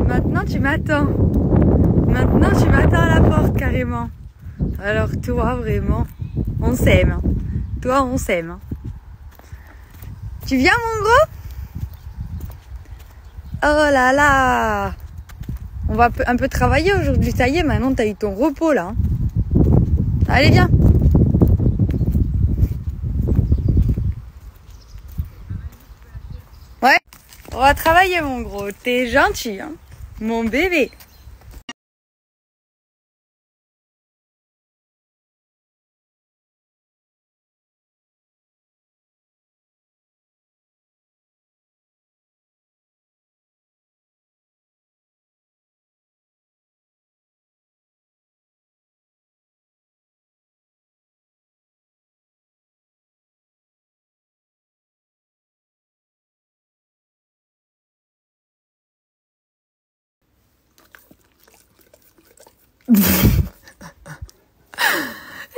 Maintenant tu m'attends. Maintenant tu m'attends à la porte carrément. Alors toi vraiment, on s'aime. Toi on s'aime. Tu viens mon gros? Oh là là. On va un peu travailler aujourd'hui. Ça y est, maintenant t'as eu ton repos là. Allez viens. Ouais, on va travailler mon gros. T'es gentil hein, mon bébé.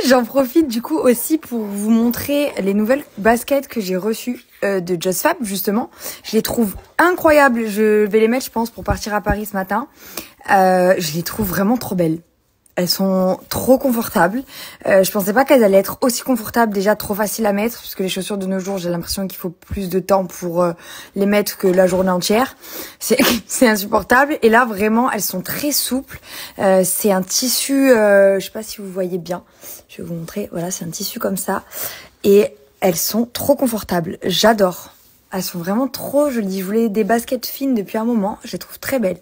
J'en profite du coup aussi pour vous montrer les nouvelles baskets que j'ai reçues de Just Fab justement. Je les trouve incroyables. Je vais les mettre je pense pour partir à Paris ce matin. Je les trouve vraiment trop belles. Elles sont trop confortables. Je pensais pas qu'elles allaient être aussi confortables, déjà trop faciles à mettre, parce que les chaussures de nos jours, j'ai l'impression qu'il faut plus de temps pour les mettre que la journée entière. C'est insupportable. Et là, vraiment, elles sont très souples. C'est un tissu, je sais pas si vous voyez bien. Je vais vous montrer. Voilà, c'est un tissu comme ça. Et elles sont trop confortables. J'adore. Elles sont vraiment trop jolies. Je voulais des baskets fines depuis un moment. Je les trouve très belles.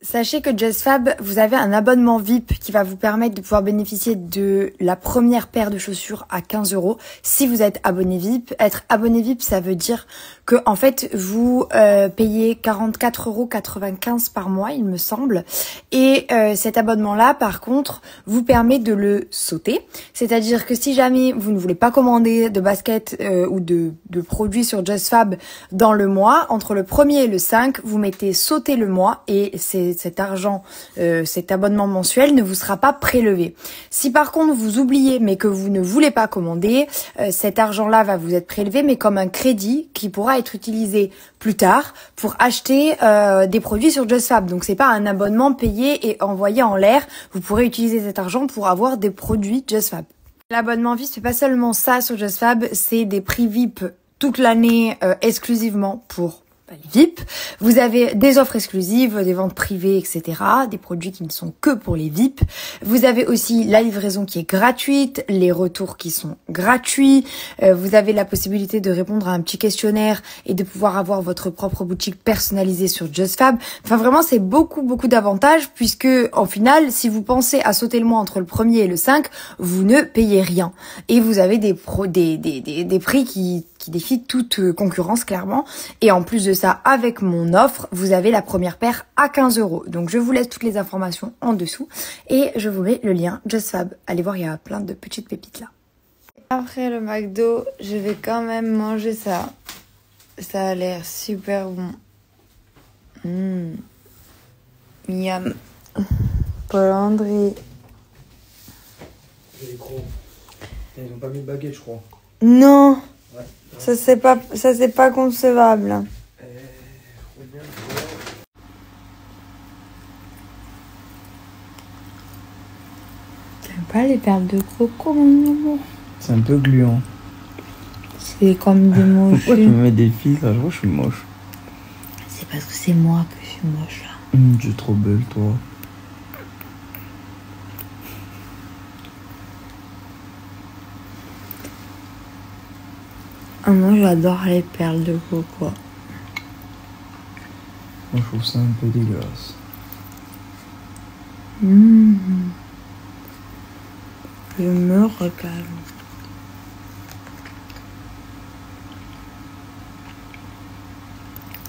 Sachez que Just Fab, vous avez un abonnement VIP qui va vous permettre de pouvoir bénéficier de la première paire de chaussures à 15 € si vous êtes abonné VIP. Être abonné VIP, ça veut dire que en fait vous payez 44,95 € par mois, il me semble. Et cet abonnement-là, par contre, vous permet de le sauter. C'est-à-dire que si jamais vous ne voulez pas commander de basket ou de produits sur Just Fab dans le mois, entre le 1er et le 5, vous mettez sauter le mois et cet argent, cet abonnement mensuel ne vous sera pas prélevé. Si par contre vous oubliez mais que vous ne voulez pas commander, cet argent-là va vous être prélevé mais comme un crédit qui pourra être utilisé plus tard pour acheter des produits sur Just Fab. Donc c'est pas un abonnement payé et envoyé en l'air. Vous pourrez utiliser cet argent pour avoir des produits Just Fab. L'abonnement VIP, c'est pas seulement ça sur Just Fab, c'est des prix VIP toute l'année exclusivement pour les VIP. Vous avez des offres exclusives, des ventes privées, etc. Des produits qui ne sont que pour les VIP. Vous avez aussi la livraison qui est gratuite, les retours qui sont gratuits. Vous avez la possibilité de répondre à un petit questionnaire et de pouvoir avoir votre propre boutique personnalisée sur Just Fab. Enfin vraiment, c'est beaucoup d'avantages puisque en final, si vous pensez à sauter le mois entre le 1er et le 5, vous ne payez rien. Et vous avez des prix qui défient toute concurrence clairement. Et en plus de ça, avec mon offre, vous avez la première paire à 15 €. Donc je vous laisse toutes les informations en dessous et je vous mets le lien Just Fab. Allez voir, il y a plein de petites pépites là. Après le McDo, je vais quand même manger ça. Ça a l'air super bon. Miam. Paul-André. Les crocs. Ils ont pas mis de baguette, je crois. Non. Ouais. Ça c'est pas concevable. T'aimes pas les perles de coco, mon amour? C'est un peu gluant. C'est comme des moches. Pourquoi tu me mets des filtres? Je vois que je suis moche. C'est parce que c'est moi que je suis moche là. Tu es trop belle, toi. Ah, moi j'adore les perles de coco. Moi, je trouve ça un peu dégueulasse. Je me régale.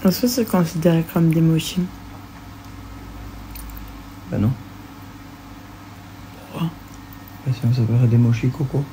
Est-ce que c'est considéré comme des mochis? Bah non. Pourquoi? Bah si on s'appellerait des mochis coco.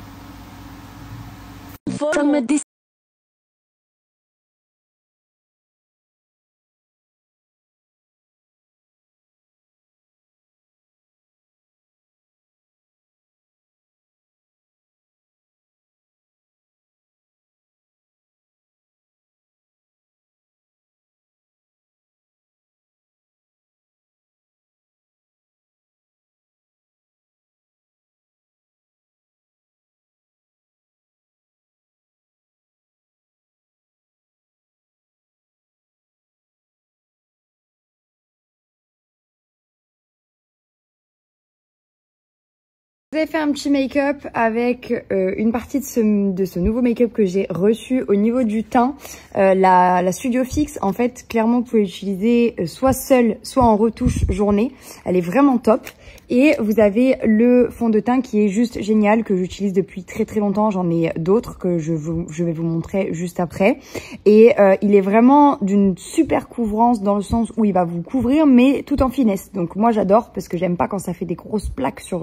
Vous avez fait un petit make-up avec une partie de ce nouveau make-up que j'ai reçu au niveau du teint. La Studio Fix, en fait, clairement, vous pouvez l'utiliser soit seule, soit en retouche journée. Elle est vraiment top. Et vous avez le fond de teint qui est juste génial, que j'utilise depuis très très longtemps. J'en ai d'autres que je vais vous montrer juste après. Et il est vraiment d'une super couvrance dans le sens où il va vous couvrir, mais tout en finesse. Donc moi j'adore parce que j'aime pas quand ça fait des grosses plaques sur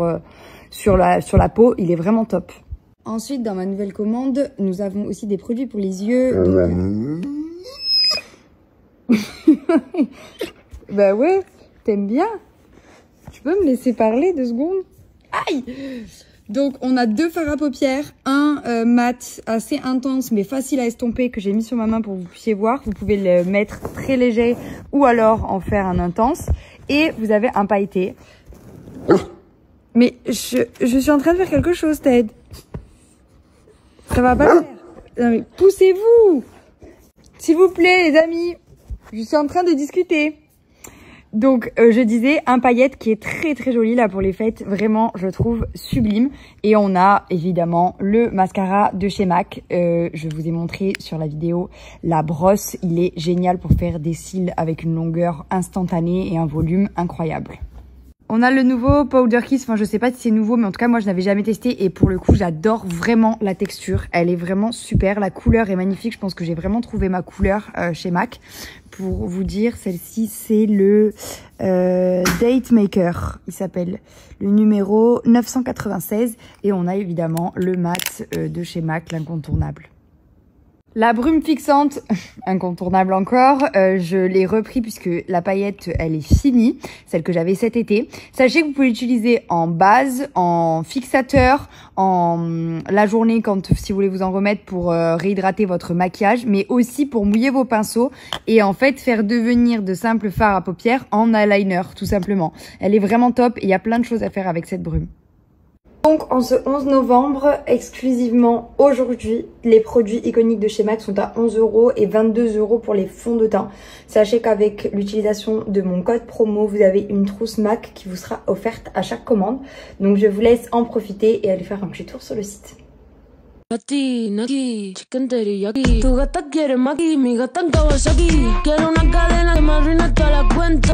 la peau. Il est vraiment top. Ensuite, dans ma nouvelle commande, nous avons aussi des produits pour les yeux. Bah ouais, t'aimes bien? Tu peux me laisser parler 2 secondes? Aïe! Donc, on a 2 fards à paupières. Un mat assez intense mais facile à estomper que j'ai mis sur ma main pour que vous puissiez voir. Vous pouvez le mettre très léger ou alors en faire un intense. Et vous avez un pailleté. Mais je suis en train de faire quelque chose, Ted. Ça va pas le faire. Non mais poussez-vous! S'il vous plaît, les amis. Je suis en train de discuter. Donc, je disais, un paillette qui est très très joli là pour les fêtes. Vraiment, je trouve sublime. Et on a évidemment le mascara de chez MAC. Je vous ai montré sur la vidéo la brosse. Il est génial pour faire des cils avec une longueur instantanée et un volume incroyable. On a le nouveau Powder Kiss, enfin je sais pas si c'est nouveau, mais en tout cas moi je n'avais jamais testé et pour le coup j'adore vraiment la texture. Elle est vraiment super, la couleur est magnifique, je pense que j'ai vraiment trouvé ma couleur chez MAC. Pour vous dire, celle-ci c'est le Date Maker, il s'appelle le numéro 996 et on a évidemment le mat de chez MAC, l'incontournable. La brume fixante, incontournable encore, je l'ai repris puisque la paillette, elle est finie, celle que j'avais cet été. Sachez que vous pouvez l'utiliser en base, en fixateur, en la journée si vous voulez vous en remettre pour réhydrater votre maquillage, mais aussi pour mouiller vos pinceaux et en fait faire devenir de simples fards à paupières en eyeliner, tout simplement. Elle est vraiment top et il y a plein de choses à faire avec cette brume. Donc en ce 11 novembre, exclusivement aujourd'hui, les produits iconiques de chez MAC sont à 11 € et 22 € pour les fonds de teint. Sachez qu'avec l'utilisation de mon code promo, vous avez une trousse MAC qui vous sera offerte à chaque commande. Donc je vous laisse en profiter et aller faire un petit tour sur le site. Chicken teriyaki. Tu gata quiere maki, mi gata en Kawasaki. Quiero una cadena que me arruine toda la cuenta.